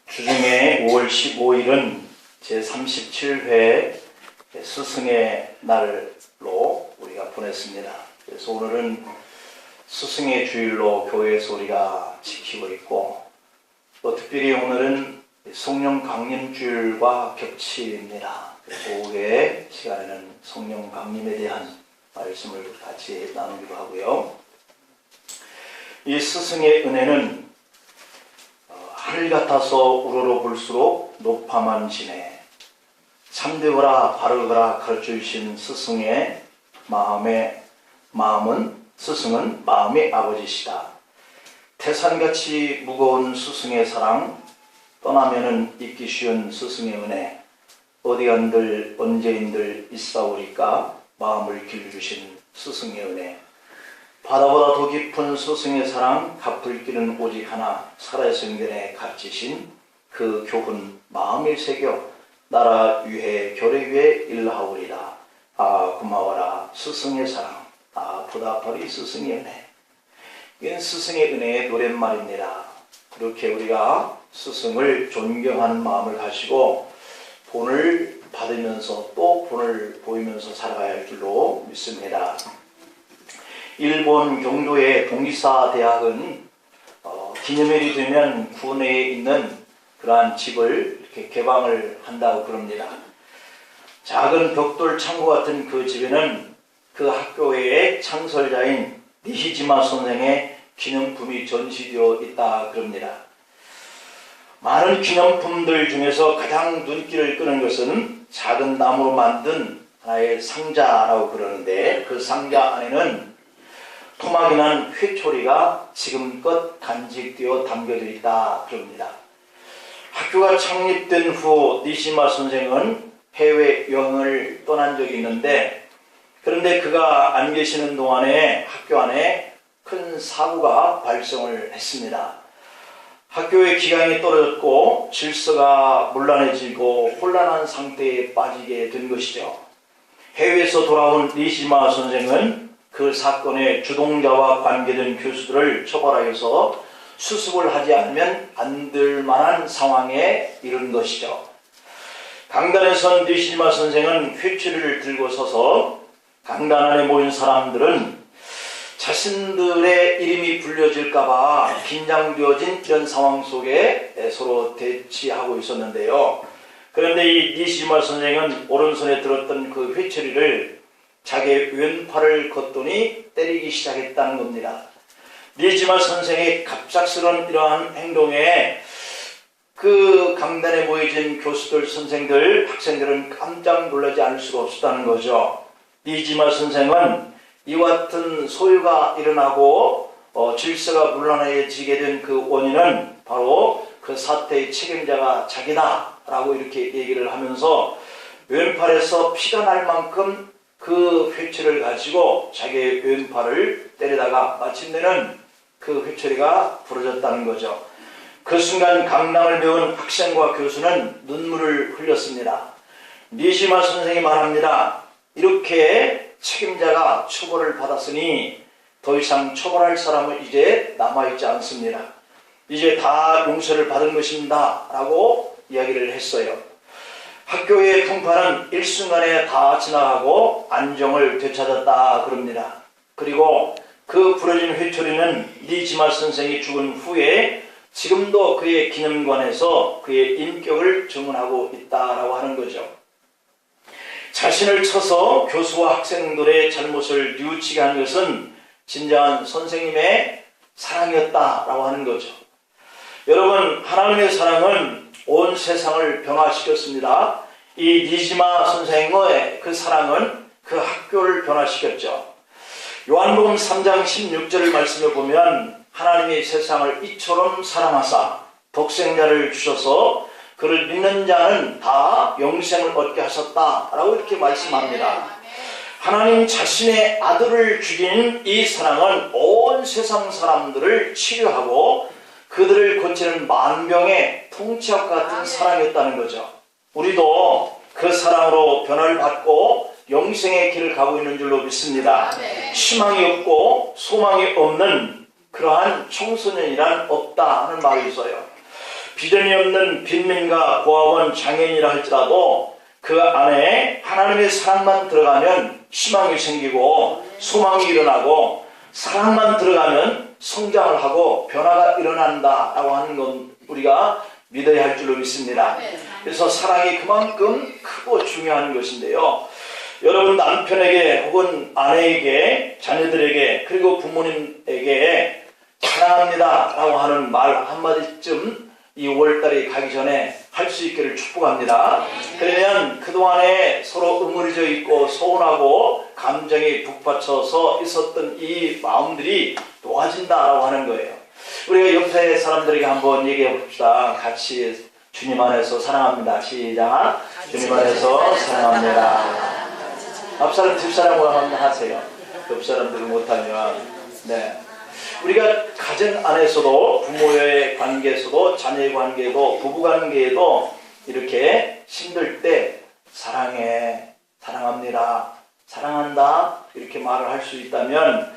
주중에 5월 15일은 제37회 스승의 날로 우리가 보냈습니다. 그래서 오늘은 스승의 주일로 교회에서 우리가 지키고 있고, 또 특별히 오늘은 성령 강림 주일과 겹치입니다. 오후의 시간에는 성령 강림에 대한 말씀을 같이 나누기로 하고요. 이 스승의 은혜는 하늘 같아서 우러러 볼수록 높아만 지네, 참되거라 바르거라 가르쳐 주신 스승의 스승은 마음의 아버지시다. 태산같이 무거운 스승의 사랑, 떠나면은 잊기 쉬운 스승의 은혜, 어디간들 언제인들 있사오리까 마음을 길주신 스승의 은혜, 바다보다 더 깊은 스승의 사랑, 갚을 길은 오직 하나, 살아의 성전에 갇히신 그 교훈 마음에 새겨 나라 위해 교례 위에 일하오리라. 아 고마워라 스승의 사랑, 아 보답하리 스승의 은혜. 이건 스승의 은혜의 노랫말입니다. 그렇게 우리가 스승을 존경하는 마음을 가지고 본을 받으면서 또 본을 보이면서 살아가야 할 줄로 믿습니다. 일본 경도의 동기사 대학은 기념일이 되면 구내에 있는 그러한 집을 이렇게 개방을 한다고 그럽니다. 작은 벽돌 창고 같은 그 집에는 그 학교의 창설자인 니시지마 선생의 기념품이 전시되어 있다 그럽니다. 많은 기념품들 중에서 가장 눈길을 끄는 것은 작은 나무로 만든 하나의 상자라고 그러는데, 그 상자 안에는 토막이 난 회초리가 지금껏 간직되어 담겨져 있다 그럽니다. 학교가 창립된 후 니시마 선생은 해외여행을 떠난 적이 있는데, 그런데 그가 안 계시는 동안에 학교 안에 큰 사고가 발생을 했습니다. 학교의 기강이 떨어졌고 질서가 문란해지고 혼란한 상태에 빠지게 된 것이죠. 해외에서 돌아온 니시마 선생은 그 사건의 주동자와 관계된 교수들을 처벌하여서 수습을 하지 않으면 안 될 만한 상황에 이른 것이죠. 강단에 선 니시마 선생은 회초리를 들고 서서 강단 안에 모인 사람들은 자신들의 이름이 불려질까봐 긴장되어진 이런 상황 속에 서로 대치하고 있었는데요. 그런데 이 니시마 선생은 오른손에 들었던 그 회초리를 자기의 왼팔을 걷더니 때리기 시작했다는 겁니다. 니시마 선생의 갑작스러운 이러한 행동에 그 강단에 모여진 교수들, 선생들, 학생들은 깜짝 놀라지 않을 수가 없었다는 거죠. 니시마 선생은 이와 같은 소요가 일어나고 질서가 문란해지게 된 그 원인은 바로 그 사태의 책임자가 자기다 라고 이렇게 얘기를 하면서 왼팔에서 피가 날 만큼 그 회초리를 가지고 자기의 왼팔을 때리다가 마침내는 그 회초리가 부러졌다는 거죠. 그 순간 강남을 배운 학생과 교수는 눈물을 흘렸습니다. 니시마 선생이 말합니다. 이렇게 책임자가 처벌을 받았으니 더 이상 처벌할 사람은 이제 남아있지 않습니다. 이제 다 용서를 받은 것입니다 라고 이야기를 했어요. 학교의 풍파는 일순간에 다 지나가고 안정을 되찾았다 그럽니다. 그리고 그 부러진 회초리는 니시마 선생이 죽은 후에 지금도 그의 기념관에서 그의 인격을 증언하고 있다라고 하는 거죠. 자신을 쳐서 교수와 학생들의 잘못을 뉘우치게 한 것은 진정한 선생님의 사랑이었다라고 하는 거죠. 여러분, 하나님의 사랑은 온 세상을 변화시켰습니다. 이 니시마 선생의 그 사랑은 그 학교를 변화시켰죠. 요한복음 3장 16절 말씀을 보면 하나님이 세상을 이처럼 사랑하사 독생자를 주셔서 그를 믿는 자는 다 영생을 얻게 하셨다라고 이렇게 말씀합니다. 하나님 자신의 아들을 죽인 이 사랑은 온 세상 사람들을 치료하고 그들을 고치는 만병의 통치약 같은 사랑이었다는 거죠. 우리도 그 사랑으로 변화를 받고 영생의 길을 가고 있는 줄로 믿습니다. 희망이 없고 소망이 없는 그러한 청소년이란 없다 하는 말이 있어요. 비전이 없는 빈민가 고아원 장애인이라 할지라도 그 안에 하나님의 사랑만 들어가면 희망이 생기고 소망이 일어나고 사랑만 들어가면 성장을 하고 변화가 일어난다라고 하는 건 우리가 믿어야 할 줄로 믿습니다. 그래서 사랑이 그만큼 크고 중요한 것인데요. 여러분 남편에게 혹은 아내에게 자녀들에게 그리고 부모님에게 사랑합니다 라고 하는 말 한마디쯤 이 5월달이 가기 전에 할 수 있기를 축복합니다. 그러면 그동안에 서로 응어리져 있고 서운하고 감정이 북받쳐서 있었던 이 마음들이 놓아진다라고 하는 거예요. 우리가 옆에 사람들에게 한번 얘기해 봅시다. 같이 주님 안에서 사랑합니다. 시작. 주님 안에서 사랑합니다. 앞사람 뒷사람으로 한번 하세요. 옆 사람들을 못하면. 네. 우리가 가정 안에서도 부모의 관계에서도 자녀의 관계에도 부부 관계에도 이렇게 힘들 때 사랑해, 사랑합니다, 사랑한다 이렇게 말을 할 수 있다면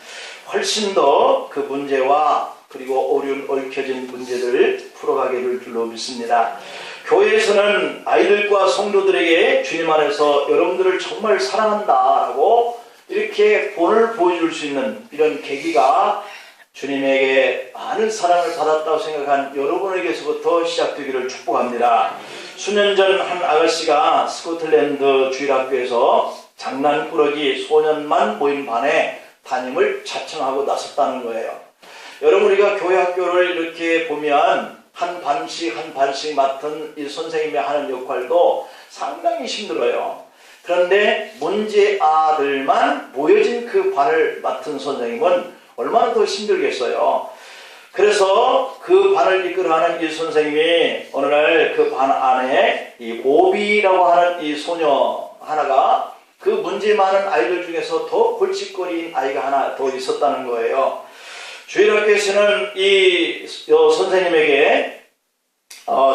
훨씬 더 그 문제와 그리고 어려운 얽혀진 문제들을 풀어가게 될 줄로 믿습니다. 교회에서는 아이들과 성도들에게 주님 안에서 여러분들을 정말 사랑한다라고 이렇게 본을 보여줄 수 있는 이런 계기가 주님에게 많은 사랑을 받았다고 생각한 여러분에게서부터 시작되기를 축복합니다. 수년 전 한 아가씨가 스코틀랜드 주일학교에서 장난꾸러기 소년만 모임 반에 담임을 자청하고 나섰다는 거예요. 여러분 우리가 교회 학교를 이렇게 보면 한 반씩 맡은 이 선생님이 하는 역할도 상당히 힘들어요. 그런데 문제 아들만 모여진 그 반을 맡은 선생님은 얼마나 더 힘들겠어요. 그래서 그 반을 이끌어가는 이 선생님이 어느 날 그 반 안에 이 보비라고 하는 이 소녀 하나가 그 문제 많은 아이들 중에서 더 골칫거리인 아이가 하나 더 있었다는 거예요. 주일학교에서는 이 선생님에게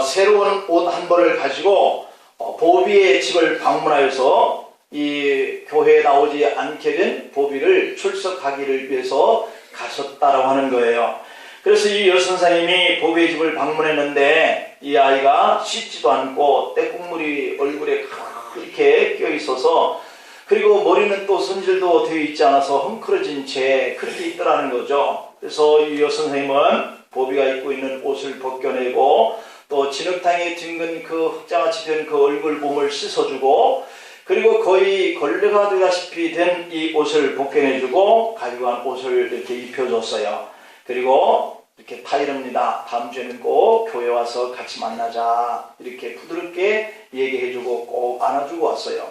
새로운 옷 한 벌을 가지고 보비의 집을 방문하여서 이 교회에 나오지 않게 된 보비를 출석하기를 위해서 가셨다라고 하는 거예요. 그래서 이 여선생님이 보비의 집을 방문했는데 이 아이가 씻지도 않고 때국물이 얼굴에 이렇게 껴 있어서 그리고 머리는 또 손질도 되어 있지 않아서 헝클어진 채 그렇게 있더라는 거죠. 그래서 이 여선생님은 보비가 입고 있는 옷을 벗겨내고 또 진흙탕에 뒹근 그 흑자같이 된 그 얼굴 몸을 씻어주고 그리고 거의 걸레가 되다시피 된 이 옷을 벗겨내주고 가지고 간 옷을 이렇게 입혀줬어요. 그리고 이렇게 타이릅니다. 다음 주에는 꼭 교회 와서 같이 만나자 이렇게 부드럽게 얘기해주고 꼭 안아주고 왔어요.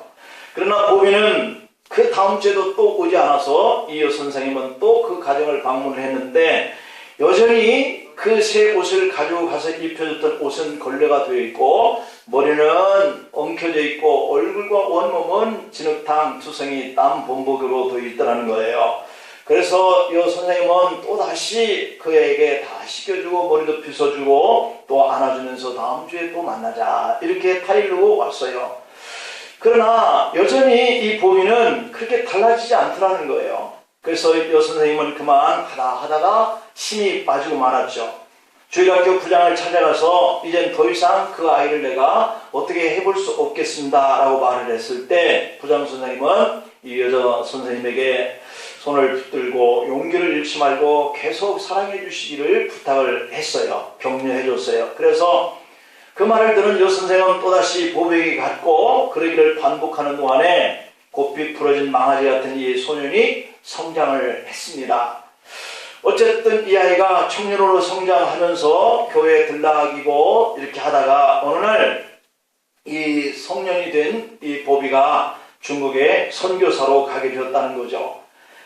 그러나 보비는 그 다음 주에도 또 오지 않아서 이 여선생님은 또 그 가정을 방문을 했는데 여전히 그 새 옷을 가지고 가서 입혀줬던 옷은 걸레가 되어 있고 머리는 엉켜져 있고 얼굴과 온몸은 진흙탕 투성이 땀 범벅으로 되어 있더라는 거예요. 그래서 이 선생님은 또 다시 그에게 다 씻겨주고 머리도 빗어주고 또 안아주면서 다음 주에 또 만나자 이렇게 타이르고 왔어요. 그러나 여전히 이 보미는 그렇게 달라지지 않더라는 거예요. 그래서 이 선생님은 그만 하다가 힘이 빠지고 말았죠. 주일학교 부장을 찾아가서 이젠 더 이상 그 아이를 내가 어떻게 해볼 수 없겠습니다 라고 말을 했을 때 부장 선생님은 이 여자 선생님에게 손을 붙들고 용기를 잃지 말고 계속 사랑해 주시기를 부탁을 했어요. 격려해 줬어요. 그래서 그 말을 들은 여 선생은 또다시 보배에게 갔고 그러기를 반복하는 동안에 곱비 풀어진 망아지 같은 이 소년이 성장을 했습니다. 어쨌든 이 아이가 청년으로 성장하면서 교회에 들락이고 이렇게 하다가 어느 날 이 성년이 된 이 보비가 중국에 선교사로 가게 되었다는 거죠.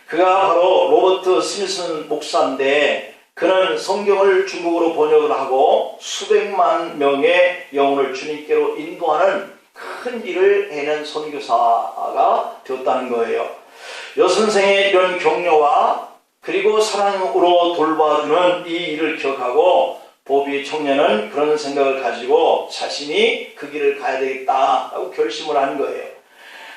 그가 바로 로버트 스미슨 목사인데 그는 성경을 중국어로 번역을 하고 수백만 명의 영혼을 주님께로 인도하는 큰 일을 해낸 선교사가 되었다는 거예요. 여선생의 이런 격려와 그리고 사랑으로 돌봐주는 이 일을 기억하고 보비 청년은 그런 생각을 가지고 자신이 그 길을 가야 되겠다라고 결심을 한 거예요.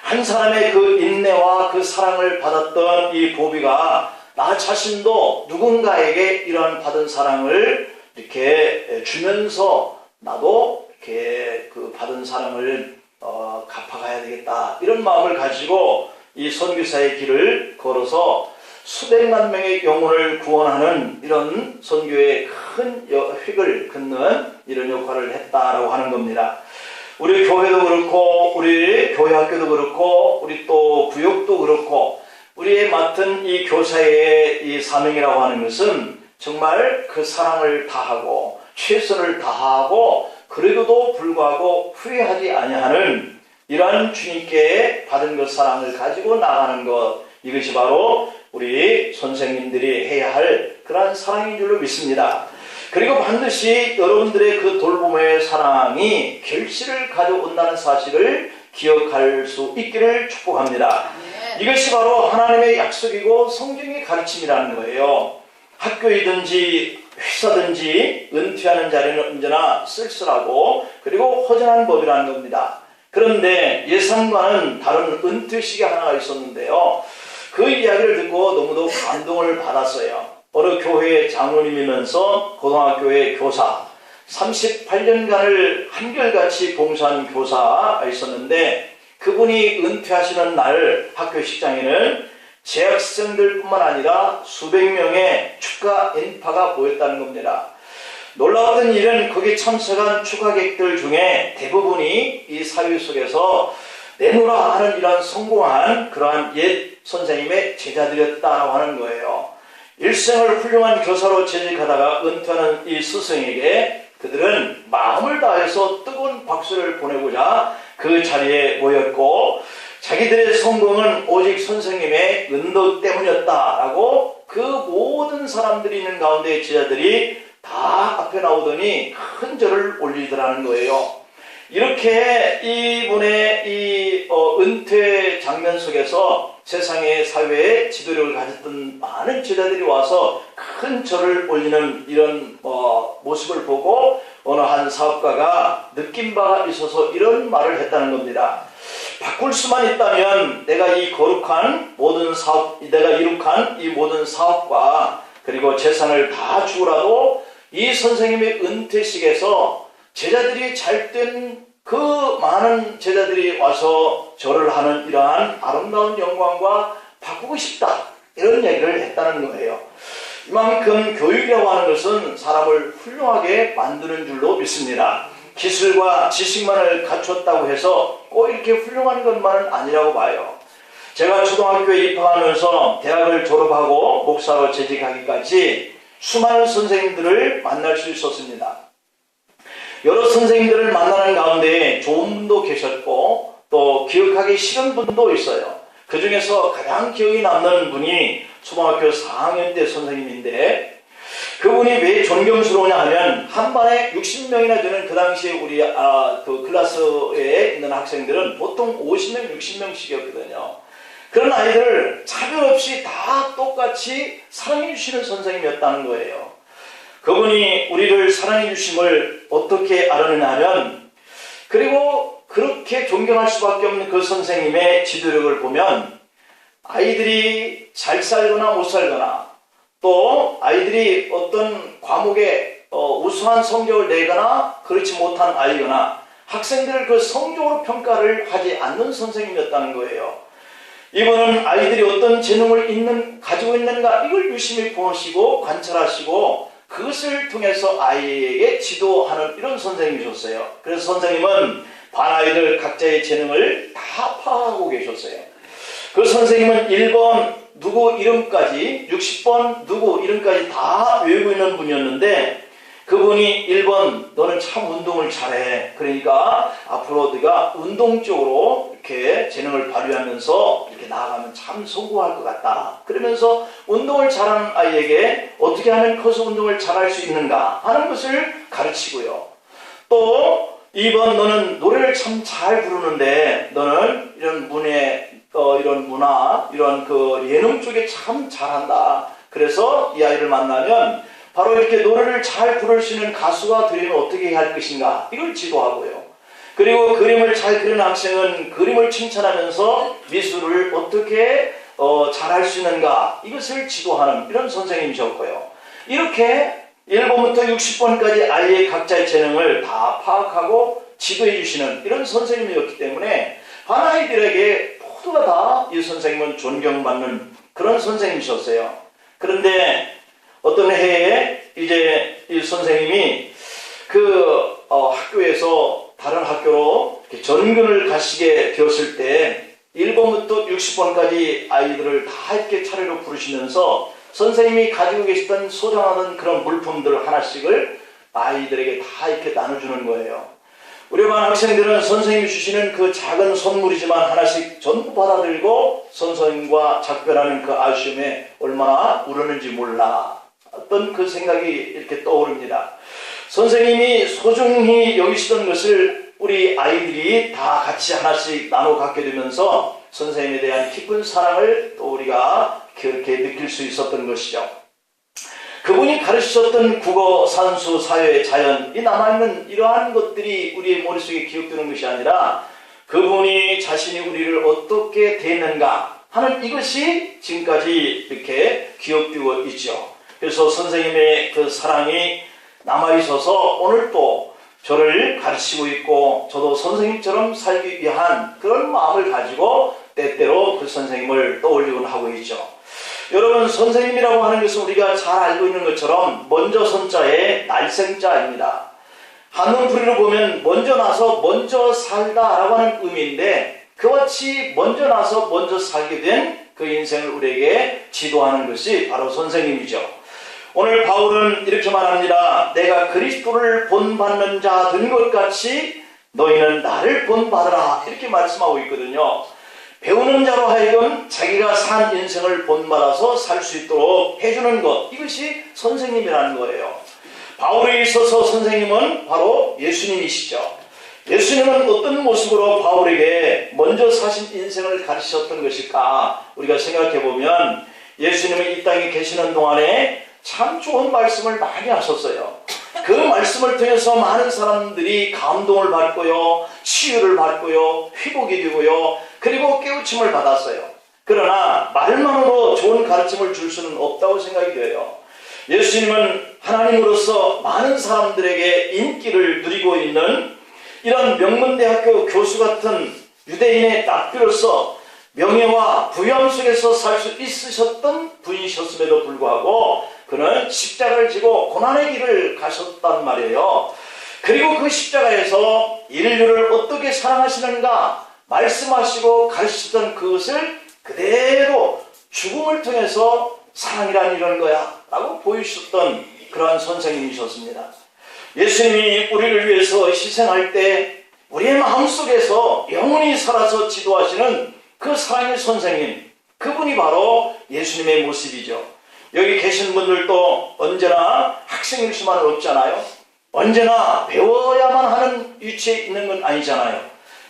한 사람의 그 인내와 그 사랑을 받았던 이 보비가 나 자신도 누군가에게 이러한 받은 사랑을 이렇게 주면서 나도 이렇게 그 받은 사랑을 갚아가야 되겠다, 이런 마음을 가지고 이 선교사의 길을 걸어서 수백만 명의 영혼을 구원하는 이런 선교의 큰 획을 긋는 이런 역할을 했다라고 하는 겁니다. 우리 교회도 그렇고, 우리 교회 학교도 그렇고, 우리 또 구역도 그렇고, 우리의 맡은 이 교사의 이 사명이라고 하는 것은 정말 그 사랑을 다하고 최선을 다하고 그래도 불구하고 후회하지 아니하는 이러한 주님께 받은 그 사랑을 가지고 나가는 것, 이것이 바로 우리 선생님들이 해야 할 그러한 사랑인 줄로 믿습니다. 그리고 반드시 여러분들의 그 돌봄의 사랑이 결실을 가져온다는 사실을 기억할 수 있기를 축복합니다. 이것이 바로 하나님의 약속이고 성경의 가르침이라는 거예요. 학교이든지 회사든지 은퇴하는 자리는 언제나 쓸쓸하고 그리고 허전한 법이라는 겁니다. 그런데 예상과는 다른 은퇴식이 하나가 있었는데요. 그 이야기를 듣고 너무도 감동을 받았어요. 어느 교회 장로님이면서 고등학교의 교사, 38년간을 한결같이 봉사한 교사가 있었는데, 그분이 은퇴하시는 날 학교식장에는 재학생들뿐만 아니라 수백 명의 축하 인파가 모였다는 겁니다. 놀라웠던 일은 거기 참석한 축하객들 중에 대부분이 이 사회 속에서 내노라 하는 이러한 성공한 그러한 옛 선생님의 제자들이었다라고 하는 거예요. 일생을 훌륭한 교사로 재직하다가 은퇴하는 이 스승에게 그들은 마음을 다해서 뜨거운 박수를 보내고자 그 자리에 모였고, 자기들의 성공은 오직 선생님의 은덕 때문이었다라고 그 모든 사람들이 있는 가운데 제자들이 다 앞에 나오더니 큰 절을 올리더라는 거예요. 이렇게 이분의 이 은퇴 장면 속에서 세상의 사회에 지도력을 가졌던 많은 제자들이 와서 큰 절을 올리는 이런 모습을 보고 어느 한 사업가가 느낀 바가 있어서 이런 말을 했다는 겁니다. 바꿀 수만 있다면 내가 이 거룩한 모든 사업, 내가 이룩한 이 모든 사업과 그리고 재산을 다 주고라도 이 선생님의 은퇴식에서 제자들이 잘된 그 많은 제자들이 와서 절을 하는 이러한 아름다운 영광과 바꾸고 싶다, 이런 얘기를 했다는 거예요. 이만큼 교육이라고 하는 것은 사람을 훌륭하게 만드는 줄로 믿습니다. 기술과 지식만을 갖췄다고 해서 꼭 이렇게 훌륭한 것만은 아니라고 봐요. 제가 초등학교에 입학하면서 대학을 졸업하고 목사로 재직하기까지 수많은 선생님들을 만날 수 있었습니다. 여러 선생님들을 만나는 가운데 좋은 분도 계셨고 또 기억하기 싫은 분도 있어요. 그 중에서 가장 기억이 남는 분이 초등학교 4학년 때 선생님인데, 그분이 왜 존경스러우냐 하면 한 반에 60명이나 되는 그 당시에 우리 그 클래스에 있는 학생들은 보통 50명, 60명씩이었거든요. 그런 아이들을 차별 없이 다 똑같이 사랑해 주시는 선생님이었다는 거예요. 그분이 우리를 사랑해 주심을 어떻게 알아내냐 하면, 그리고 그렇게 존경할 수밖에 없는 그 선생님의 지도력을 보면 아이들이 잘 살거나 못 살거나, 또 아이들이 어떤 과목에 우수한 성적을 내거나 그렇지 못한 아이거나 학생들을 그 성적으로 평가를 하지 않는 선생님이었다는 거예요. 이분은 아이들이 어떤 재능을 가지고 있는가, 이걸 유심히 보시고 관찰하시고 그것을 통해서 아이에게 지도하는 이런 선생님이셨어요. 그래서 선생님은 반 아이들 각자의 재능을 다 파악하고 계셨어요. 그 선생님은 1번 누구 이름까지, 60번 누구 이름까지 다 외우고 있는 분이었는데, 그분이 1번 너는 참 운동을 잘해, 그러니까 앞으로 네가 운동 쪽으로 이렇게 재능을 발휘하면서 이렇게 나아가면 참 성공할 것 같다, 그러면서 운동을 잘하는 아이에게 어떻게 하면 커서 운동을 잘할 수 있는가 하는 것을 가르치고요. 또 2번 너는 노래를 참 잘 부르는데 너는 이런 이런 문화, 이런 그 예능 쪽에 참 잘한다, 그래서 이 아이를 만나면 바로 이렇게 노래를 잘 부를 수 있는 가수가 되려면 어떻게 할 것인가, 이걸 지도하고요. 그리고 그림을 잘 그리는 학생은 그림을 칭찬하면서 미술을 어떻게 잘할 수 있는가, 이것을 지도하는 이런 선생님이셨고요. 이렇게 1번부터 60번까지 아이의 각자의 재능을 다 파악하고 지도해 주시는 이런 선생님이었기 때문에 반 아이들에게 모두가 다 이 선생님은 존경받는 그런 선생님이셨어요. 그런데 어떤 해에 이제 이 선생님이 학교에서 다른 학교로 이렇게 전근을 가시게 되었을 때 1번부터 60번까지 아이들을 다 이렇게 차례로 부르시면서 선생님이 가지고 계시던 소장하던 그런 물품들 하나씩을 아이들에게 다 이렇게 나눠주는 거예요. 우리 반 학생들은 선생님이 주시는 그 작은 선물이지만 하나씩 전부 받아들고 선생님과 작별하는 그 아쉬움에 얼마나 우르는지 몰라. 어떤 그 생각이 이렇게 떠오릅니다. 선생님이 소중히 여기시던 것을 우리 아이들이 다 같이 하나씩 나눠 갖게 되면서 선생님에 대한 깊은 사랑을 또 우리가 그렇게 느낄 수 있었던 것이죠. 그분이 가르치셨던 국어, 산수, 사회, 자연, 이 남아있는 이러한 것들이 우리의 머릿속에 기억되는 것이 아니라 그분이 자신이 우리를 어떻게 대했는가 하는 이것이 지금까지 이렇게 기억되고 있죠. 그래서 선생님의 그 사랑이 남아있어서 오늘 또 저를 가르치고 있고 저도 선생님처럼 살기 위한 그런 마음을 가지고 때때로 그 선생님을 떠올리곤 하고 있죠. 여러분, 선생님이라고 하는 것은 우리가 잘 알고 있는 것처럼 먼저 선자의 날생자입니다. 한문풀이로 보면 먼저 나서 먼저 살다라고 하는 의미인데 그같이 먼저 나서 먼저 살게 된 그 인생을 우리에게 지도하는 것이 바로 선생님이죠. 오늘 바울은 이렇게 말합니다. 내가 그리스도를 본받는 자 된 것 같이 너희는 나를 본받으라, 이렇게 말씀하고 있거든요. 배우는 자로 하여금 자기가 산 인생을 본받아서 살 수 있도록 해주는 것, 이것이 선생님이라는 거예요. 바울에 있어서 선생님은 바로 예수님이시죠. 예수님은 어떤 모습으로 바울에게 먼저 사신 인생을 가르치셨던 것일까? 우리가 생각해 보면 예수님은 이 땅에 계시는 동안에 참 좋은 말씀을 많이 하셨어요. 그 말씀을 통해서 많은 사람들이 감동을 받고요, 치유를 받고요, 회복이 되고요, 그리고 깨우침을 받았어요. 그러나 말만으로 좋은 가르침을 줄 수는 없다고 생각이 돼요. 예수님은 하나님으로서 많은 사람들에게 인기를 누리고 있는 이런 명문대학교 교수 같은 유대인의 납비로서 명예와 부양 속에서 살 수 있으셨던 분이셨음에도 불구하고 그는 십자가를 지고 고난의 길을 가셨단 말이에요. 그리고 그 십자가에서 인류를 어떻게 사랑하시는가 말씀하시고 가르치던 그것을 그대로 죽음을 통해서 사랑이란 이런 거야 라고 보여주셨던 그러한 선생님이셨습니다. 예수님이 우리를 위해서 희생할 때 우리의 마음속에서 영원히 살아서 지도하시는 그 사랑의 선생님, 그분이 바로 예수님의 모습이죠. 여기 계신 분들도 언제나 학생일 수만은 없잖아요. 언제나 배워야만 하는 위치에 있는 건 아니잖아요.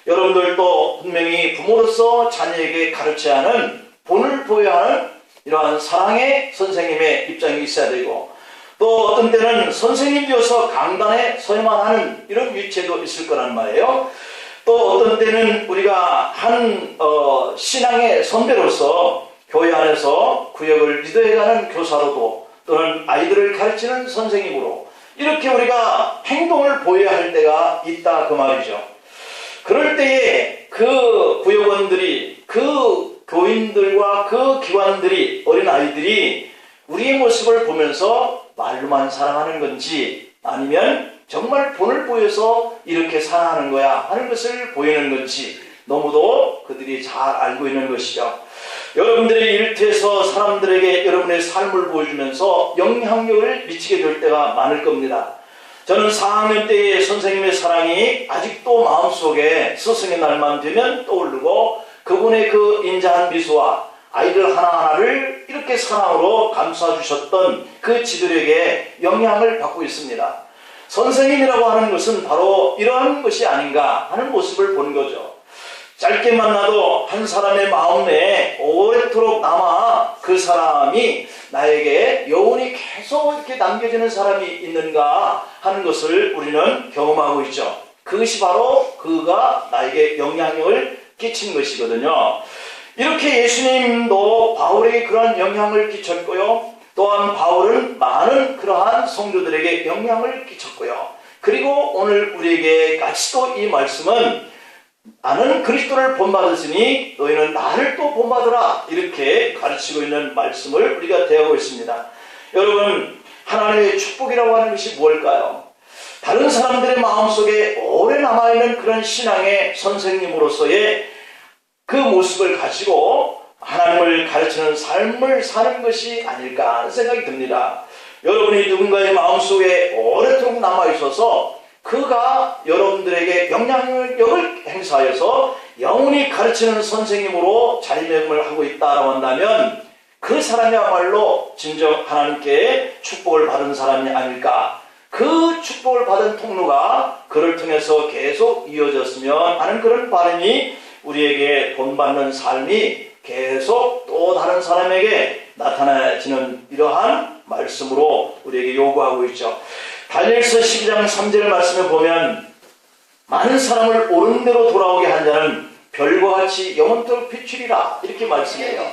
여러분들도 분명히 부모로서 자녀에게 가르쳐야 하는, 본을 보여야 하는 이러한 사랑의 선생님의 입장이 있어야 되고, 또 어떤 때는 선생님 되어서 강단에 서야만 하는 이런 위치에도 있을 거란 말이에요. 또 어떤 때는 우리가 한 신앙의 선배로서 교회 안에서 구역을 리더해가는 교사로도, 또는 아이들을 가르치는 선생님으로 이렇게 우리가 행동을 보여야 할 때가 있다, 그 말이죠. 그럴 때에 그 구역원들이, 그 교인들과 그 기관들이, 어린아이들이 우리의 모습을 보면서 말로만 사랑하는 건지 아니면 정말 본을 보여서 이렇게 사랑하는 거야 하는 것을 보이는 건지 너무도 그들이 잘 알고 있는 것이죠. 여러분들의 일터에서 사람들에게 여러분의 삶을 보여주면서 영향력을 미치게 될 때가 많을 겁니다. 저는 4학년 때의 선생님의 사랑이 아직도 마음속에 스승의 날만 되면 떠오르고 그분의 그 인자한 미소와 아이들 하나하나를 이렇게 사랑으로 감싸주셨던 그 지도력에 영향을 받고 있습니다. 선생님이라고 하는 것은 바로 이러한 것이 아닌가 하는 모습을 본 거죠. 짧게 만나도 한 사람의 마음 내에 오래도록 남아 그 사람이 나에게 영원히 계속 이렇게 남겨지는 사람이 있는가 하는 것을 우리는 경험하고 있죠. 그것이 바로 그가 나에게 영향력을 끼친 것이거든요. 이렇게 예수님도 바울에게 그러한 영향을 끼쳤고요. 또한 바울은 많은 그러한 성도들에게 영향을 끼쳤고요. 그리고 오늘 우리에게 같이도 이 말씀은 나는 그리스도를 본받았으니 너희는 나를 또 본받으라 이렇게 가르치고 있는 말씀을 우리가 대하고 있습니다. 여러분, 하나님의 축복이라고 하는 것이 무엇일까요? 다른 사람들의 마음속에 오래 남아있는 그런 신앙의 선생님으로서의 그 모습을 가지고 하나님을 가르치는 삶을 사는 것이 아닐까 하는 생각이 듭니다. 여러분이 누군가의 마음속에 오랫도록 남아있어서 그가 여러분들에게 영향력을 행사하여서 영원히 가르치는 선생님으로 자리매김을 하고 있다고 한다면 그 사람이야말로 진정 하나님께 축복을 받은 사람이 아닐까. 그 축복을 받은 통로가 그를 통해서 계속 이어졌으면 하는 그런 바람이 우리에게 본받는 삶이 계속 또 다른 사람에게 나타나지는 이러한 말씀으로 우리에게 요구하고 있죠. 다니엘서 12장 3절 말씀에 보면 많은 사람을 옳은 대로 돌아오게 한 자는 별과 같이 영원토록 비추리라 이렇게 말씀해요.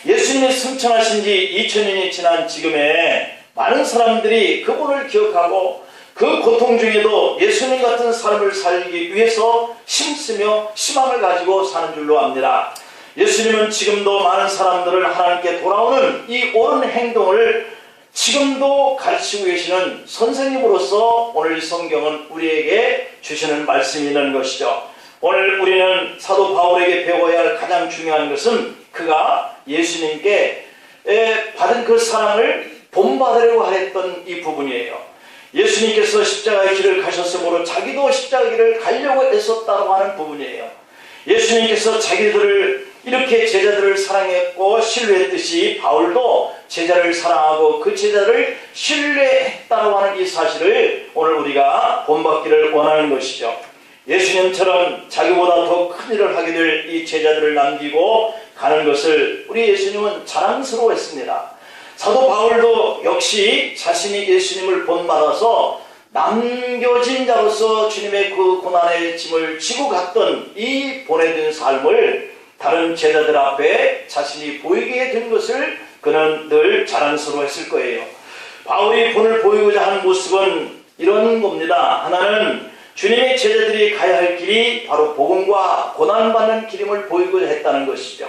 예수님이 승천하신 지 2000년이 지난 지금에 많은 사람들이 그분을 기억하고 그 고통 중에도 예수님 같은 삶을 살기 위해서 힘쓰며 희망을 가지고 사는 줄로 압니다. 예수님은 지금도 많은 사람들을 하나님께 돌아오는 이 옳은 행동을 지금도 가르치고 계시는 선생님으로서 오늘 이 성경은 우리에게 주시는 말씀이 있는 것이죠. 오늘 우리는 사도 바울에게 배워야 할 가장 중요한 것은 그가 예수님께 받은 그 사랑을 본받으려고 했던 이 부분이에요. 예수님께서 십자가의 길을 가셨으므로 자기도 십자가의 길을 가려고 애썼다고 하는 부분이에요. 예수님께서 자기들을 이렇게 제자들을 사랑했고 신뢰했듯이 바울도 제자를 사랑하고 그 제자를 신뢰했다고 하는 이 사실을 오늘 우리가 본받기를 원하는 것이죠. 예수님처럼 자기보다 더 큰 일을 하게 될 이 제자들을 남기고 가는 것을 우리 예수님은 자랑스러워했습니다. 사도 바울도 역시 자신이 예수님을 본받아서 남겨진 자로서 주님의 그 고난의 짐을 지고 갔던 이 보내준 삶을 다른 제자들 앞에 자신이 보이게 된 것을 그는 늘 자랑스러워했을 거예요. 바울이 본을 보이고자 하는 모습은 이런 겁니다. 하나는 주님의 제자들이 가야 할 길이 바로 복음과 고난받는 길임을 보이고자 했다는 것이죠.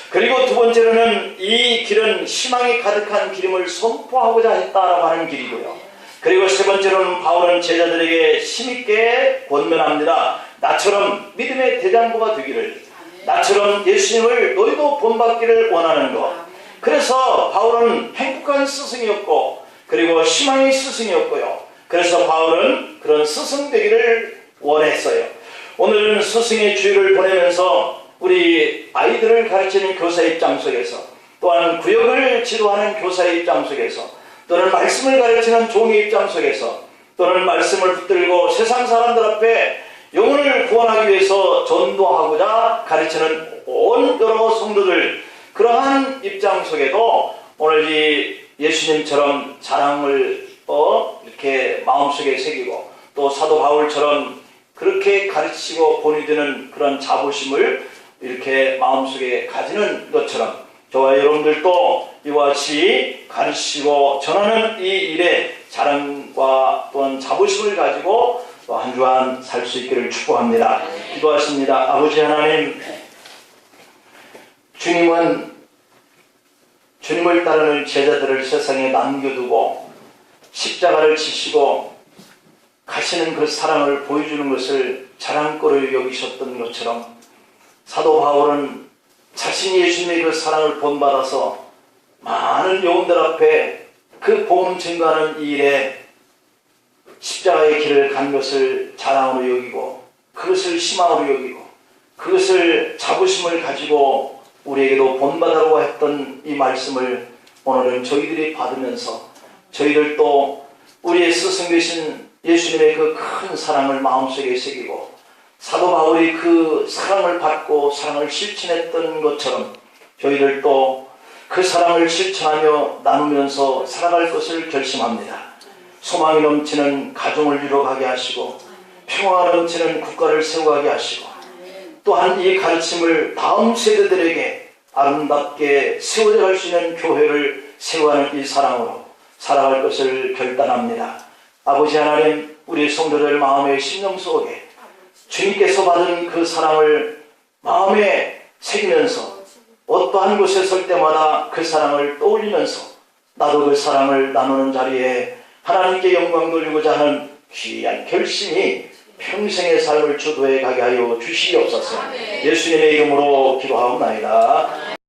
그리고 두 번째로는 이 길은 희망이 가득한 길임을 선포하고자 했다라고 하는 길이고요. 그리고 세 번째로는 바울은 제자들에게 힘있게 권면합니다. 나처럼 믿음의 대장부가 되기를, 나처럼 예수님을 너희도 본받기를 원하는 것. 그래서 바울은 행복한 스승이었고 그리고 희망의 스승이었고요. 그래서 바울은 그런 스승 되기를 원했어요. 오늘은 스승의 주일을 보내면서 우리 아이들을 가르치는 교사의 입장 속에서, 또한 구역을 지도하는 교사의 입장 속에서, 또는 말씀을 가르치는 종의 입장 속에서, 또는 말씀을 붙들고 세상 사람들 앞에 영혼을 구원하기 위해서 전도하고자 가르치는 온 여러 성도들, 그러한 입장 속에도 오늘 이 예수님처럼 자랑을 이렇게 마음속에 새기고 또 사도 바울처럼 그렇게 가르치고 본이 되는 그런 자부심을 이렇게 마음속에 가지는 것처럼 저와 여러분들도 이와 같이 가르치고 전하는 이 일에 자랑과 또한 자부심을 가지고 또 한 주간 살 수 있기를 축복합니다. 기도하십니다. 아버지 하나님, 주님은 주님을 따르는 제자들을 세상에 남겨두고 십자가를 지시고 가시는 그 사랑을 보여주는 것을 자랑거리로 여기셨던 것처럼 사도 바울은 자신이 예수님의 그 사랑을 본받아서 많은 영혼들 앞에 그 복음 증거하는 이 일에 십자가의 길을 간 것을 자랑으로 여기고 그것을 희망으로 여기고 그것을 자부심을 가지고 우리에게도 본받으라고 했던 이 말씀을 오늘은 저희들이 받으면서 저희들도 우리의 스승 되신 예수님의 그 큰 사랑을 마음속에 새기고 사도 바울이 그 사랑을 받고 사랑을 실천했던 것처럼 저희들도 그 사랑을 실천하며 나누면서 살아갈 것을 결심합니다. 소망이 넘치는 가정을 이루어가게 하시고 평화가 넘치는 국가를 세워가게 하시고 또한 이 가르침을 다음 세대들에게 아름답게 세워져 갈 수 있는 교회를 세워가는 이 사랑으로 살아갈 것을 결단합니다. 아버지 하나님, 우리 성도들 마음의 심령 속에 주님께서 받은 그 사랑을 마음에 새기면서 어떠한 곳에 설 때마다 그 사랑을 떠올리면서 나도 그 사랑을 나누는 자리에 하나님께 영광 돌리고자 하는 귀한 결심이 평생의 삶을 주도해 가게 하여 주시옵소서. 예수님의 이름으로 기도하옵나이다.